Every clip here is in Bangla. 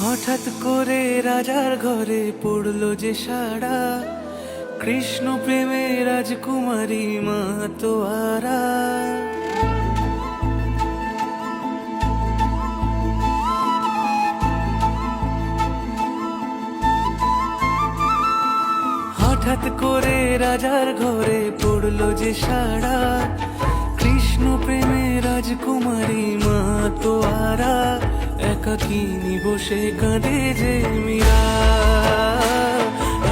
হঠাৎ করে রাজার ঘরে পড়লো যে সাড়া, কৃষ্ণ প্রেমে রাজকুমারী মাতোয়ারা। হঠাৎ করে রাজার ঘরে পড়লো যে সাড়া, কৃষ্ণ প্রেমে রাজকুমারী মাতোয়ারা। একাকিনী বসে কাঁদে যে মীরা,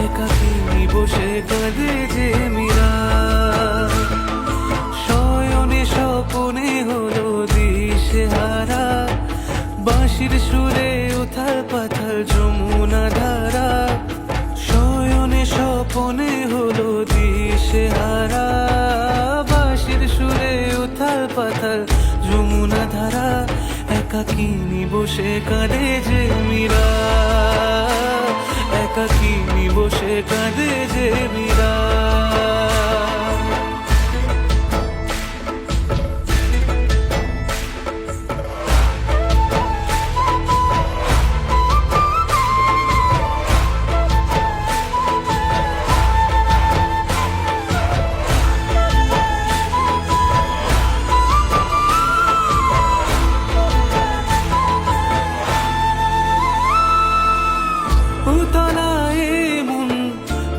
একাকিনী বসে কাঁদে যে মীরা। শয়নে স্বপনে হলো দিশেহারা, বাঁশির সুরে উথাল পাথাল যমুনা ধারা। শয়নে স্বপনে হলো দিশেহারা, বাঁশির সুরে উথাল পাথাল যমুনা ধারা। একাকিনী বসে কাঁদে যে মীরা, একাকিনী বসে কাঁদে যে মীরা।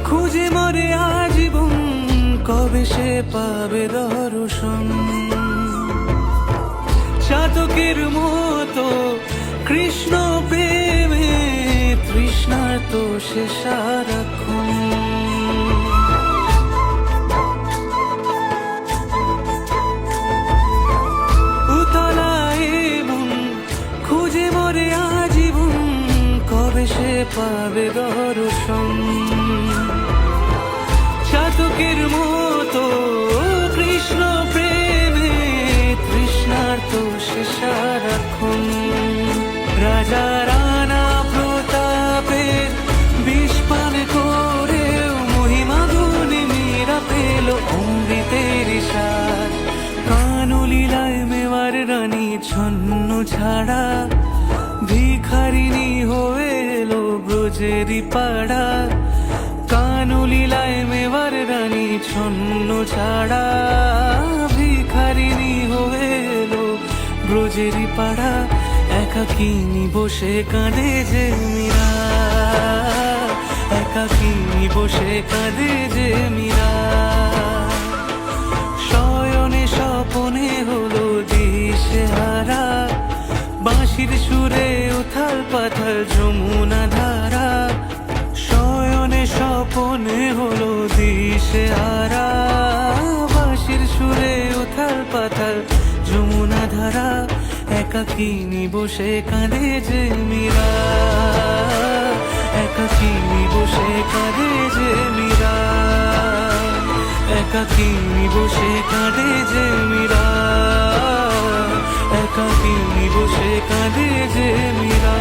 খুঁজে মরে আজীবন, কবে সে পাবে দর্শন। চাতকের মতো কৃষ্ণ প্রেমে তৃষ্ণার্ত সে সারাক্ষণ। উতলায় মন খুঁজে মরে আজীবন, কবে সে পাবে দর্শন। চাতকের মতো কৃষ্ণ প্রেমে তৃষ্ণার্ত সে সারাক্ষণ। রাজা রানা প্রতাপের বিষ পান করেও মহিমা গুণে মীরা পেল অমৃতের সার। কানলীলায় মেওয়ার রানী ছন্ন ছাড়া, ভিখারিনী হয়ে এলো ব্রজেরই পাড়া। কানলীলায় মেওয়ার রানী ছন্ন ছাড়া, ভিখারিনী হয়ে এলো ব্রজেরই পাড়া। একাকিনী বসে কাঁদে যে মীরা, একাকিনী বসে কাঁদে যে মীরা। শয়নে স্বপনে হলো দিশেহারা, বাঁশির সুরে উথাল পাথাল যমুনা ধারা। শয়নে স্বপনে হলো দিশেহারা, বাঁশির সুরে উথাল পাথাল যমুনা ধারা। একাকিনী বসে কাঁদে যে মীরা, একাকিনী বসে কাঁদে যে মীরা, একাকিনী বসে কাঁদে যে মীরা, একাকিনী বসে কাঁদে যে মীরা।